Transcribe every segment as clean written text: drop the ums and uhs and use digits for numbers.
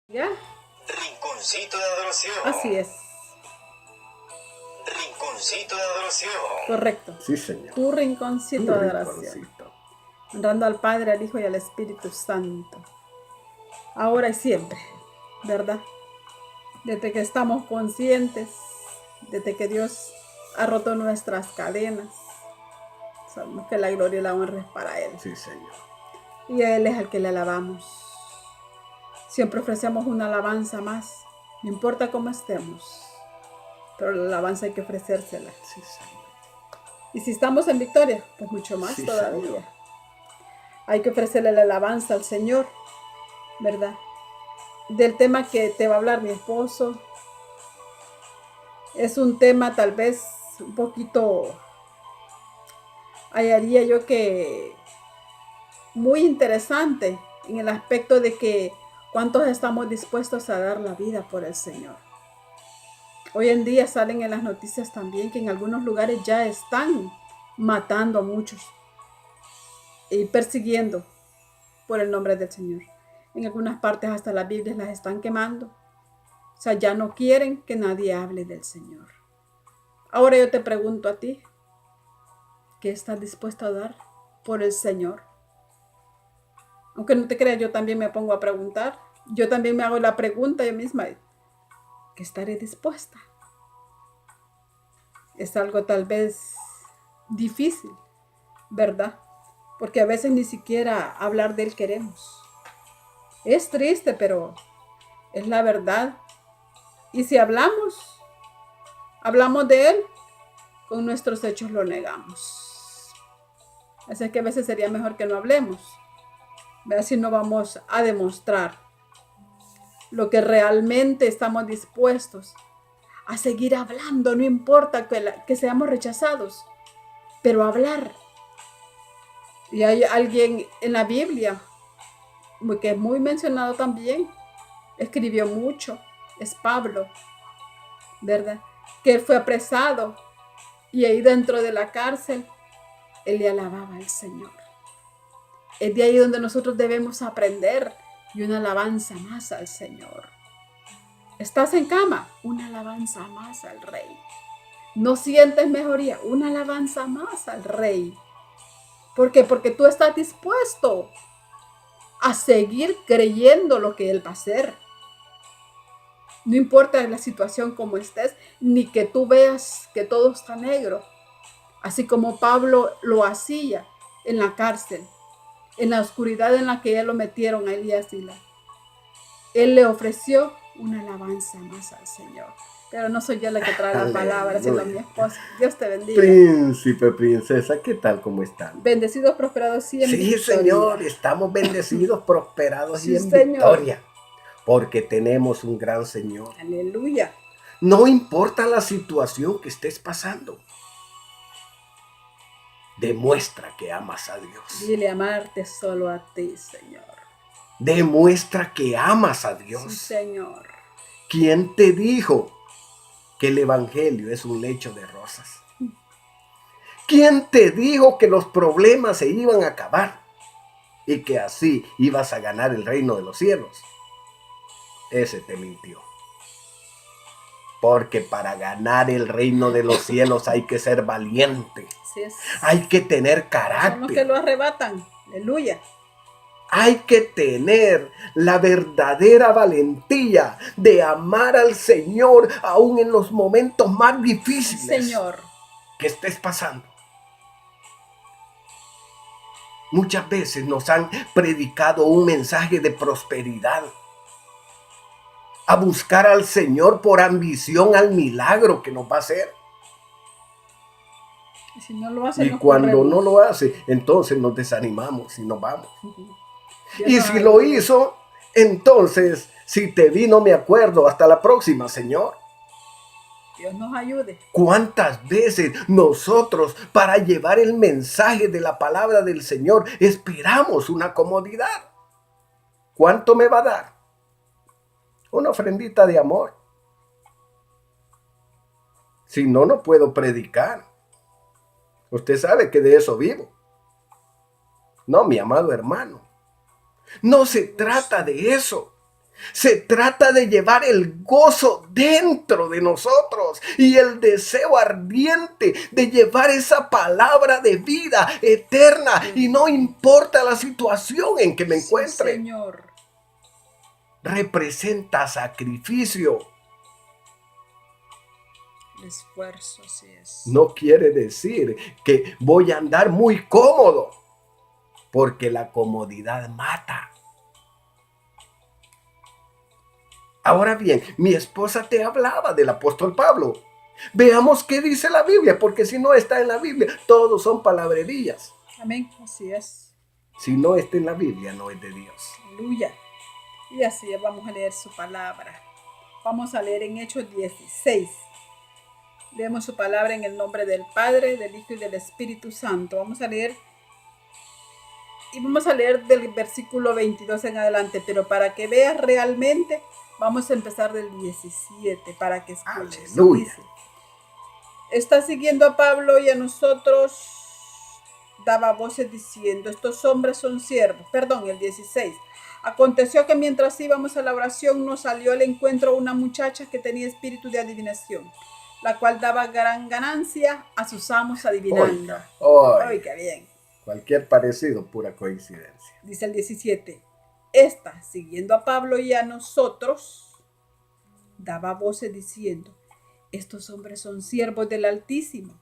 ¿Ya? Rinconcito de adoración. Así es. Rinconcito de adoración. Correcto. Sí, Señor. Tu rinconcito Tu de adoración. rinconcito. Honrando al Padre, al Hijo y al Espíritu Santo. Ahora y siempre. ¿Verdad? Desde que estamos conscientes, desde que Dios ha roto nuestras cadenas, sabemos que la gloria y la honra es para Él. Sí, Señor. Y a Él es al que le alabamos. Siempre ofrecemos una alabanza más, no importa cómo estemos, pero la alabanza hay que ofrecérsela. Sí, Señor. Y si estamos en victoria, pues mucho más Sí, todavía. Señor. Hay que ofrecerle la alabanza al Señor, ¿verdad? Del tema que te va a hablar mi esposo, es un tema tal vez un poquito, hallaría yo que muy interesante en el aspecto de que cuántos estamos dispuestos a dar la vida por el Señor. Hoy en día salen en las noticias también que en algunos lugares ya están matando a muchos y persiguiendo por el nombre del Señor. En algunas partes hasta las Biblias las están quemando. O sea, ya no quieren que nadie hable del Señor. Ahora yo te pregunto a ti, ¿qué estás dispuesto a dar por el Señor? Aunque no te creas, yo también me pongo a preguntar. Yo también me hago la pregunta yo misma, ¿qué estaré dispuesta? Es algo tal vez difícil, ¿verdad? Porque a veces ni siquiera hablar de Él queremos. Es triste, pero es la verdad. Y si hablamos de Él, con nuestros hechos lo negamos. Así que a veces sería mejor que no hablemos. Ver si no vamos a demostrar lo que realmente estamos dispuestos a seguir hablando. No importa que seamos rechazados, pero hablar. Y hay alguien en la Biblia que es muy mencionado también, escribió mucho, es Pablo, ¿verdad? Que él fue apresado y ahí dentro de la cárcel, él le alababa al Señor. Es de ahí donde nosotros debemos aprender y una alabanza más al Señor. ¿Estás en cama? Una alabanza más al Rey. ¿No sientes mejoría? Una alabanza más al Rey. ¿Por qué? Porque tú estás dispuesto a seguir creyendo lo que Él va a hacer. No importa la situación como estés, ni que tú veas que todo está negro. Así como Pablo lo hacía en la cárcel, en la oscuridad en la que ya lo metieron a él y a Sila. Él le ofreció una alabanza más al Señor. Pero no soy yo la que trae las palabras, sino mi esposa. Dios te bendiga. Príncipe, princesa, ¿qué tal? ¿Cómo están? Bendecidos, prosperados y en Sí, victoria. Señor, estamos bendecidos, prosperados Sí, y en Señor. victoria. Porque tenemos un gran Señor. Aleluya. No importa la situación que estés pasando. Demuestra que amas a Dios. Dile amarte solo a ti, Señor. Demuestra que amas a Dios. Sí, Señor. ¿Quién te dijo que el evangelio es un lecho de rosas? ¿Quién te dijo que los problemas se iban a acabar y que así ibas a ganar el reino de los cielos? Ese te mintió. Porque para ganar el reino de los cielos hay que ser valiente. Así es. Hay que tener Son los carácter. que lo arrebatan. Aleluya. Hay que tener la verdadera valentía de amar al Señor aún en los momentos más difíciles, Señor, que estés pasando. Muchas veces nos han predicado un mensaje de prosperidad, a buscar al Señor por ambición al milagro que nos va a hacer. y si no lo hace, Y cuando no lo hace, entonces nos desanimamos y nos vamos. Y si lo hizo, entonces, si te vi, no me acuerdo. Hasta la próxima, Señor. Dios nos ayude. ¿Cuántas veces nosotros, para llevar el mensaje de la palabra del Señor, esperamos una comodidad? ¿Cuánto me va a dar? Una ofrendita de amor. Si no, no puedo predicar. Usted sabe que de eso vivo. No, mi amado hermano. No se trata de eso. Se trata de llevar el gozo dentro de nosotros y el deseo ardiente de llevar esa palabra de vida eterna, y no importa la situación en que me Sí, encuentre. Señor. Representa sacrificio. El esfuerzo, así es. No quiere decir que voy a andar muy cómodo, porque la comodidad mata. Ahora bien, mi esposa te hablaba del apóstol Pablo. Veamos qué dice la Biblia, porque si no está en la Biblia, todos son palabrerías. Amén, así es. Si no está en la Biblia, no es de Dios. Aleluya. Y así vamos a leer su palabra. Vamos a leer en Hechos 16. Leemos su palabra en el nombre del Padre, del Hijo y del Espíritu Santo. Vamos a leer del versículo 22 en adelante, pero para que veas realmente, vamos a empezar del 17 para que escuches. Aleluya. Dice, está siguiendo a Pablo y a nosotros daba voces diciendo, estos hombres son siervos. Perdón, el 16. Aconteció que mientras íbamos a la oración nos salió al encuentro una muchacha que tenía espíritu de adivinación, la cual daba gran ganancia a sus amos adivinando. Oiga bien. Cualquier parecido, pura coincidencia. Dice el 17. Esta, siguiendo a Pablo y a nosotros, daba voces diciendo, estos hombres son siervos del Altísimo,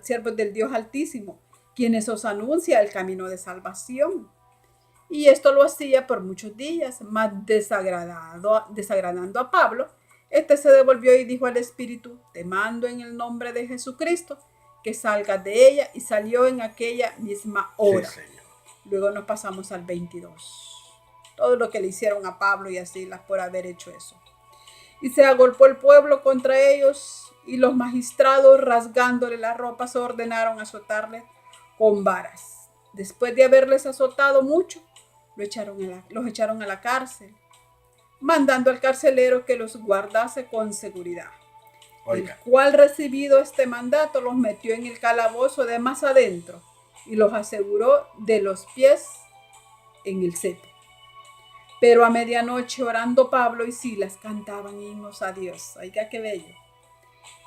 siervos del Dios Altísimo, quienes os anuncia el camino de salvación. Y esto lo hacía por muchos días, mas desagradando a Pablo, este se devolvió y dijo al espíritu, te mando en el nombre de Jesucristo, que salgas de ella, y salió en aquella misma hora. Sí, Señor. Luego nos pasamos al 22. Todo lo que le hicieron a Pablo y a Silas por haber hecho eso. Y se agolpó el pueblo contra ellos, y los magistrados, rasgándole las ropas, ordenaron azotarle con varas. Después de haberles azotado mucho, los echaron a la cárcel, mandando al carcelero que los guardase con seguridad. Oiga. El cual, recibido este mandato, los metió en el calabozo de más adentro y los aseguró de los pies en el cepo. Pero a medianoche, orando, Pablo y Silas cantaban himnos a Dios. Oiga, qué bello.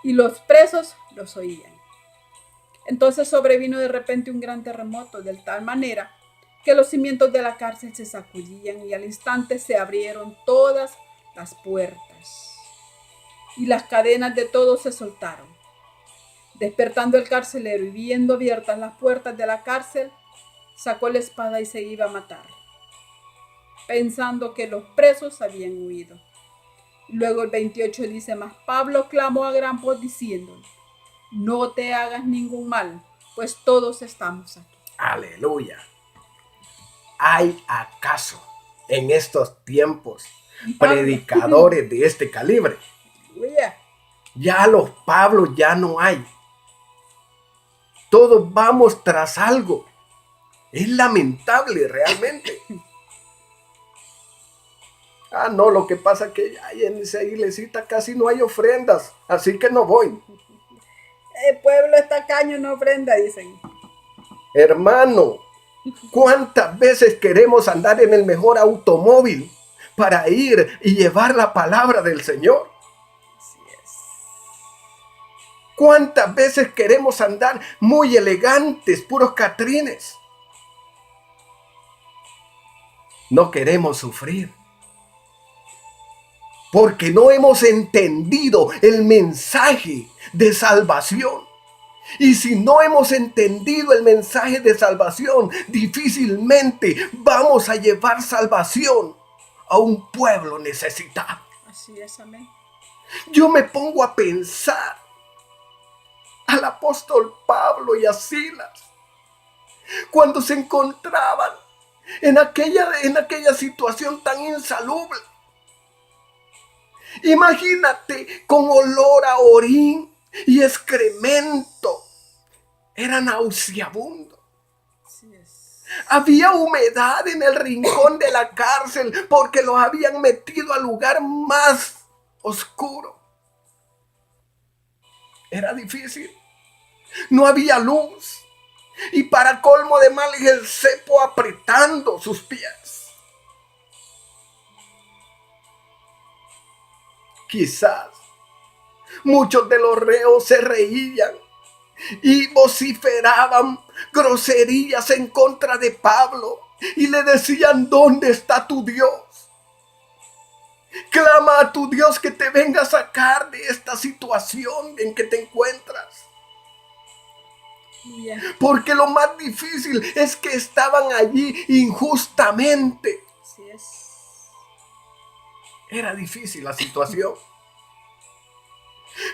Y los presos los oían. Entonces sobrevino de repente un gran terremoto, de tal manera que los cimientos de la cárcel se sacudían, y al instante se abrieron todas las puertas y las cadenas de todos se soltaron. Despertando el carcelero y viendo abiertas las puertas de la cárcel, sacó la espada y se iba a matar, pensando que los presos habían huido. Luego el 28 dice, mas Pablo clamó a gran voz diciendo, no te hagas ningún mal, pues todos estamos aquí. Aleluya. ¿Hay acaso en estos tiempos predicadores de este calibre? Aleluya. Ya los Pablos ya no hay. Todos vamos tras algo. Es lamentable realmente. No, lo que pasa es que en esa iglesita casi no hay ofrendas, así que no voy. El pueblo es tacaño, no ofrenda, dicen. Hermano, ¿cuántas veces queremos andar en el mejor automóvil para ir y llevar la palabra del Señor? Así es. ¿Cuántas veces queremos andar muy elegantes, puros catrines? No queremos sufrir, porque no hemos entendido el mensaje de salvación. Y si no hemos entendido el mensaje de salvación, difícilmente vamos a llevar salvación a un pueblo necesitado. Así es, amén. Yo me pongo a pensar al apóstol Pablo y a Silas cuando se encontraban en aquella situación tan insalubre. Imagínate, con olor a orín y excremento. Era nauseabundo. Así es. Había humedad en el rincón de la cárcel porque los habían metido al lugar más oscuro. Era difícil. No había luz. Y para colmo de males, el cepo apretando sus pies. Quizás muchos de los reos se reían y vociferaban groserías en contra de Pablo y le decían: ¿dónde está tu Dios? Clama a tu Dios que te venga a sacar de esta situación en que te encuentras. Porque lo más difícil es que estaban allí injustamente. Así es. Era difícil la situación.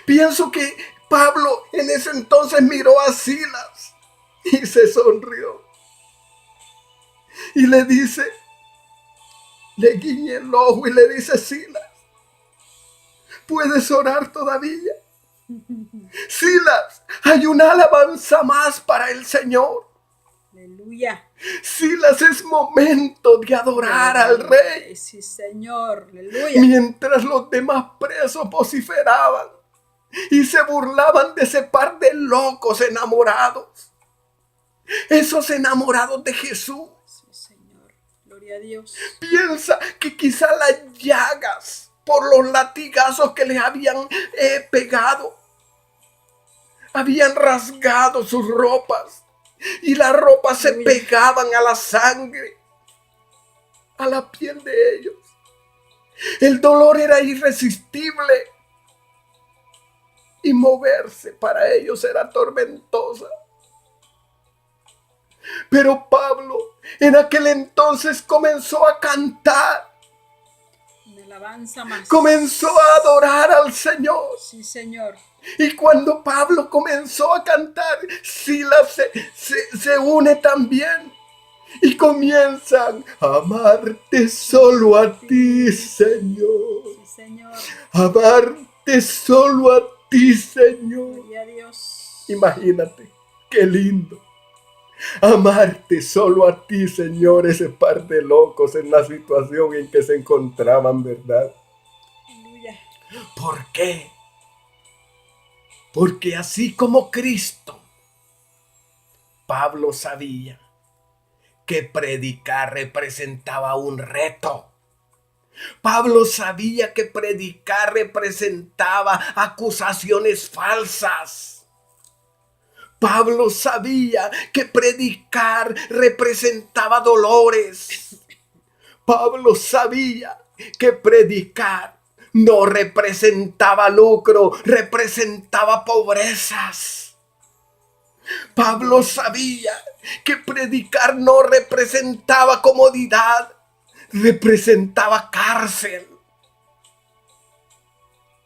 Pienso que Pablo en ese entonces miró a Silas y se sonrió. Y le dice, le guiña el ojo y le dice: Silas, ¿puedes orar todavía? Silas, hay una alabanza más para el Señor. Aleluya. Silas, es momento de adorar al Rey. Sí, Señor. Aleluya. Mientras los demás presos vociferaban y se burlaban de ese par de locos enamorados. Esos enamorados de Jesús. Sí, Señor. Gloria a Dios. Piensa que quizá las llagas por los latigazos que les habían pegado habían rasgado sus ropas y las ropas se pegaban a la sangre, a la piel de ellos. El dolor era irresistible y moverse para ellos era tormentosa. Pero Pablo en aquel entonces comenzó a cantar. Una alabanza más. Comenzó a adorar al Señor. Sí, Señor. Y cuando Pablo comenzó a cantar, Silas se une también. Y comienzan a amarte solo a ti, Señor. Sí, Señor. Amarte solo a ti, Señor. Gloria a Dios. Imagínate, qué lindo. Amarte solo a ti, Señor, ese par de locos en la situación en que se encontraban, ¿verdad? Aleluya. ¿Por qué? Porque así como Cristo, Pablo sabía que predicar representaba un reto. Pablo sabía que predicar representaba acusaciones falsas. Pablo sabía que predicar representaba dolores. Pablo sabía que predicar no representaba lucro, representaba pobrezas. Pablo sabía que predicar no representaba comodidad, representaba cárcel.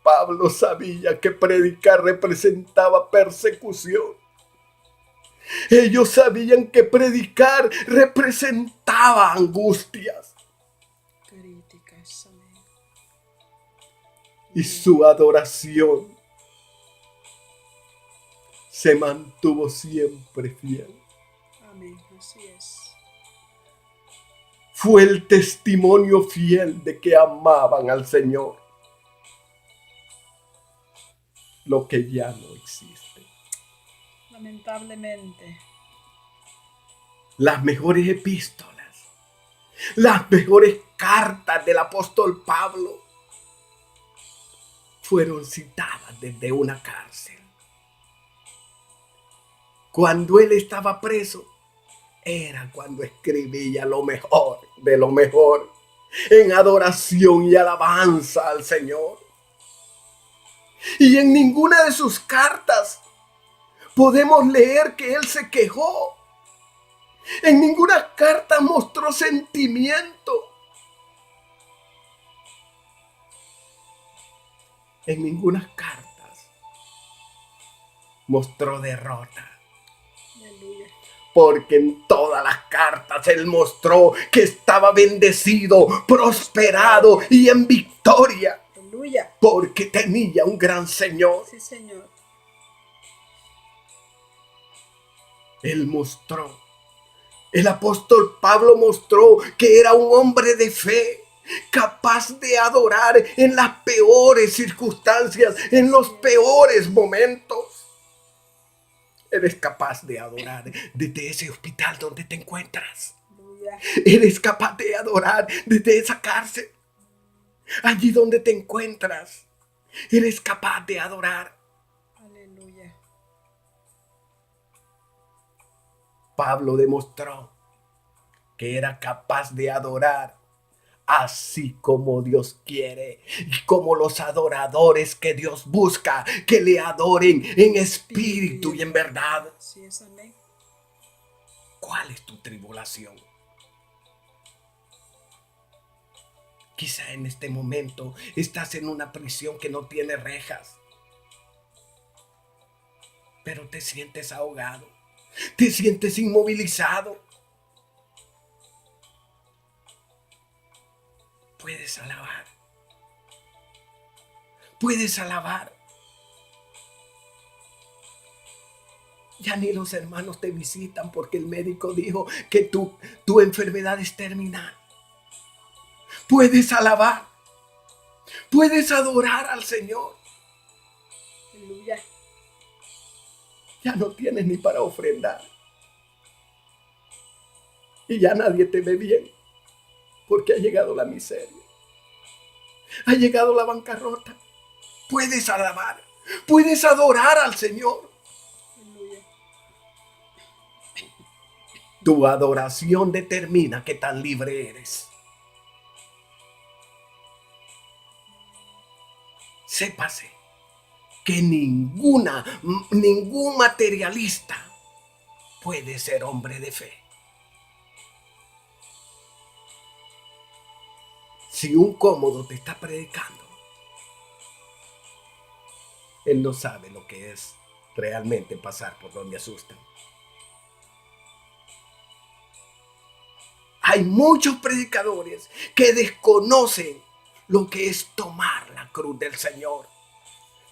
Pablo sabía que predicar representaba persecución. Ellos sabían que predicar representaba angustias. Y su adoración se mantuvo siempre fiel. Amén, así es. Fue el testimonio fiel de que amaban al Señor. Lo que ya no existe. Lamentablemente. Las mejores epístolas, las mejores cartas del apóstol Pablo fueron citadas desde una cárcel. Cuando él estaba preso, era cuando escribía lo mejor de lo mejor, en adoración y alabanza al Señor. Y en ninguna de sus cartas podemos leer que él se quejó. En ninguna carta mostró sentimiento. En ninguna cartas mostró derrota. Aleluya. Porque en todas las cartas él mostró que estaba bendecido, prosperado y en victoria. Aleluya. Porque tenía un gran Señor. Sí, Señor. Él mostró. El apóstol Pablo mostró que era un hombre de fe, capaz de adorar en las peores circunstancias, en los peores momentos. Eres capaz de adorar desde ese hospital donde te encuentras. Aleluya. Eres capaz de adorar desde esa cárcel, allí donde te encuentras. Eres capaz de adorar. Aleluya. Pablo demostró que era capaz de adorar así como Dios quiere y como los adoradores que Dios busca, que le adoren en espíritu y en verdad. Sí, es amén. ¿Cuál es tu tribulación? Quizá en este momento estás en una prisión que no tiene rejas, pero te sientes ahogado, te sientes inmovilizado. Puedes alabar. Puedes alabar. Ya ni los hermanos te visitan porque el médico dijo que tu enfermedad es terminal. Puedes alabar. Puedes adorar al Señor. Aleluya. Ya no tienes ni para ofrendar. Y ya nadie te ve bien porque ha llegado la miseria. Ha llegado la bancarrota. Puedes alabar. Puedes adorar al Señor. Aleluya. Tu adoración determina qué tan libre eres. Sépase que ningún materialista puede ser hombre de fe. Si un cómodo te está predicando, él no sabe lo que es realmente pasar por donde asustan. Hay muchos predicadores que desconocen lo que es tomar la cruz del Señor.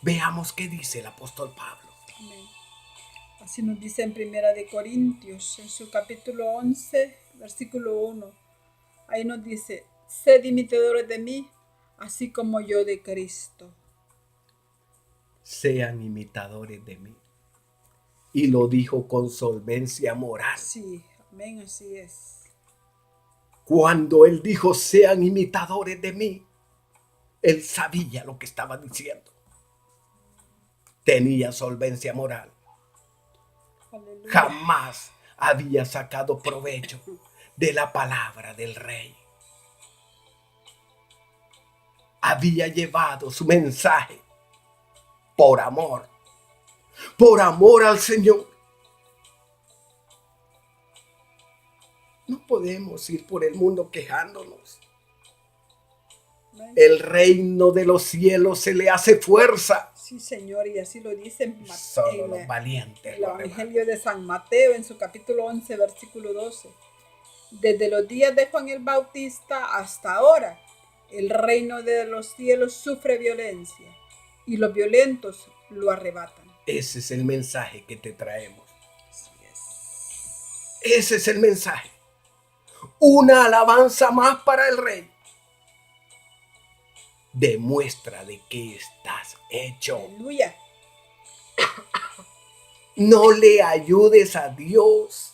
Veamos qué dice el apóstol Pablo. Amén. Así nos dice en Primera de Corintios, en su capítulo 11, versículo 1. Ahí nos dice, sed imitadores de mí, así como yo de Cristo. Sean imitadores de mí. Y lo dijo con solvencia moral. Sí, amén, así es. Cuando él dijo, sean imitadores de mí, él sabía lo que estaba diciendo. Tenía solvencia moral. Aleluya. Jamás había sacado provecho de la palabra del rey. Había llevado su mensaje por amor al Señor. No podemos ir por el mundo quejándonos. Amén. El reino de los cielos se le hace fuerza. Sí, Señor, y así lo dice en Solo los valientes el lo arrebatan. Evangelio de San Mateo, en su capítulo 11, versículo 12. Desde los días de Juan el Bautista hasta ahora, el reino de los cielos sufre violencia y los violentos lo arrebatan. Ese es el mensaje que te traemos. Así es. Ese es el mensaje. Una alabanza más para el rey. Demuestra de qué estás hecho. Aleluya. No le ayudes a Dios.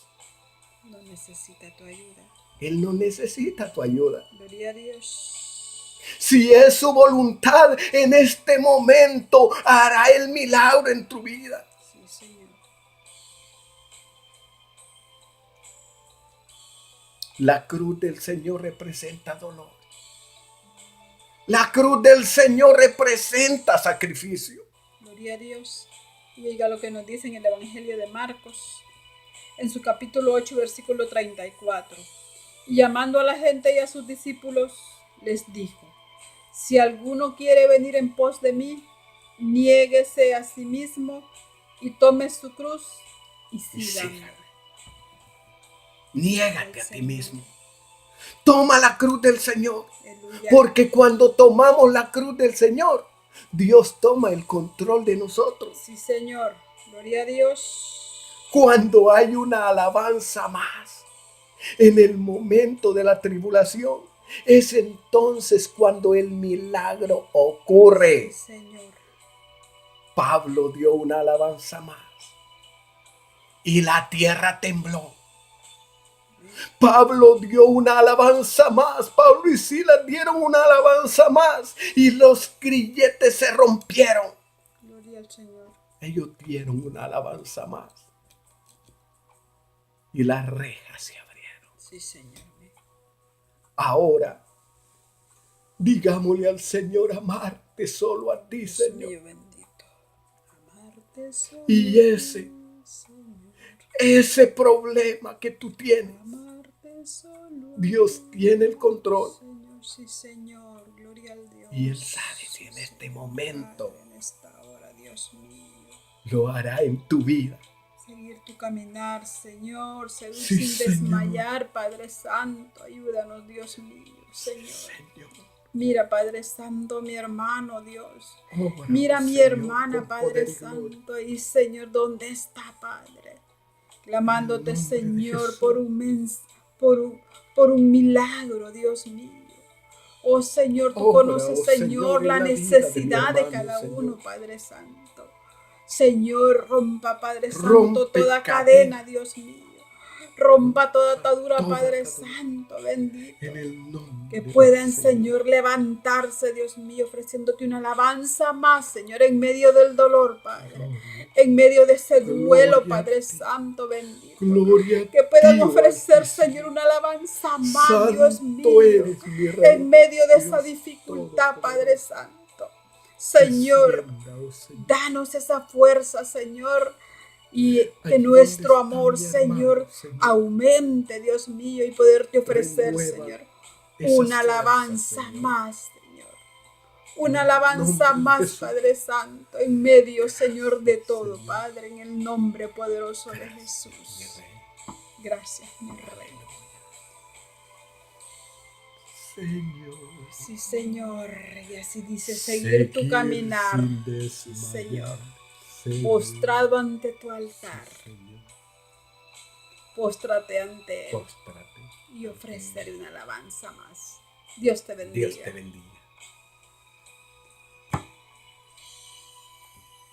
No necesita tu ayuda. Él no necesita tu ayuda. Gloria a Dios. Si es su voluntad, en este momento hará el milagro en tu vida. Sí, Señor. La cruz del Señor representa dolor. La cruz del Señor representa sacrificio. Gloria a Dios. Y oiga lo que nos dice en el Evangelio de Marcos, en su capítulo 8, versículo 34. Y llamando a la gente y a sus discípulos, les dijo, si alguno quiere venir en pos de mí, niéguese a sí mismo y tome su cruz y sígame. Niégate a ti mismo. Toma la cruz del Señor. Aleluya. Porque cuando tomamos la cruz del Señor, Dios toma el control de nosotros. Sí, Señor. Gloria a Dios. Cuando hay una alabanza más en el momento de la tribulación, es entonces cuando el milagro ocurre. Sí, Señor. Pablo dio una alabanza más y la tierra tembló. Pablo dio una alabanza más. Pablo y Silas dieron una alabanza alabanza más y los grilletes se rompieron. Gloria al Señor. Ellos dieron una alabanza más y las rejas se abrieron. Sí, Señor. Ahora, digámosle al Señor, amarte solo a ti, Dios Señor. mío bendito. Amarte solo, Y ese problema que tú tienes, amarte solo, Dios tiene el control. Señor, sí, Señor, gloria al Dios. Y Él sabe si en este momento Padre, en esta hora, Dios mío, lo hará en tu vida. seguir tu caminar, Señor, seguir Sí, sin Señor. desmayar, Padre Santo, ayúdanos, Dios mío, Señor. Señor. Mira, Padre Santo, mi hermano, Dios. Órale, Mira a mi Señor, hermana, con Padre poder y gloria. Santo, y Señor, ¿dónde está, Padre? Clamándote, En el nombre de Señor, Jesús. por un milagro, Dios mío. Oh Señor, tú Obra, conoces, oh Señor, Señor, en la la vida de mi necesidad de hermano, cada Señor. uno, Padre Santo. Señor, rompa, Padre Santo, Rompe toda cadena. cadena, Dios mío. Rompa toda atadura, Toda Padre atadura. Santo, bendito. En el nombre Que del puedan, Señor, levantarse, Dios mío, ofreciéndote una alabanza más, Señor, en medio del dolor, Padre. Gloria, En medio de ese duelo, Gloria a Padre ti. Santo, bendito. gloria a Que puedan ti, oh ofrecer, Altísimo. Señor, una alabanza más, Dios Santo mío. eres, mi Rey. En medio de esa Dios dificultad, todopoderoso. Padre Santo. Señor, Descienda, oh Señor. danos esa fuerza, Señor. Y que Allí nuestro donde está amor, mi hermano, Señor, Señor. aumente, Dios mío, y poderte ofrecer, Renueva Señor, esas una fuerzas, alabanza Señor. más, Señor. Una En el alabanza nombre de más, Jesús. Padre Santo, en medio, Señor, de todo, Señor. Padre, en el nombre poderoso de Gracias, mi Jesús. Rey. Gracias, mi Rey. Señor. Sí, Señor, y así dice, seguir tu caminar, sin sí, desmayar, Señor, Señor. postrado ante tu altar, Sí, Señor. póstrate ante Él Póstrate. y ofrecer una alabanza más. Dios te bendiga. Dios te bendiga.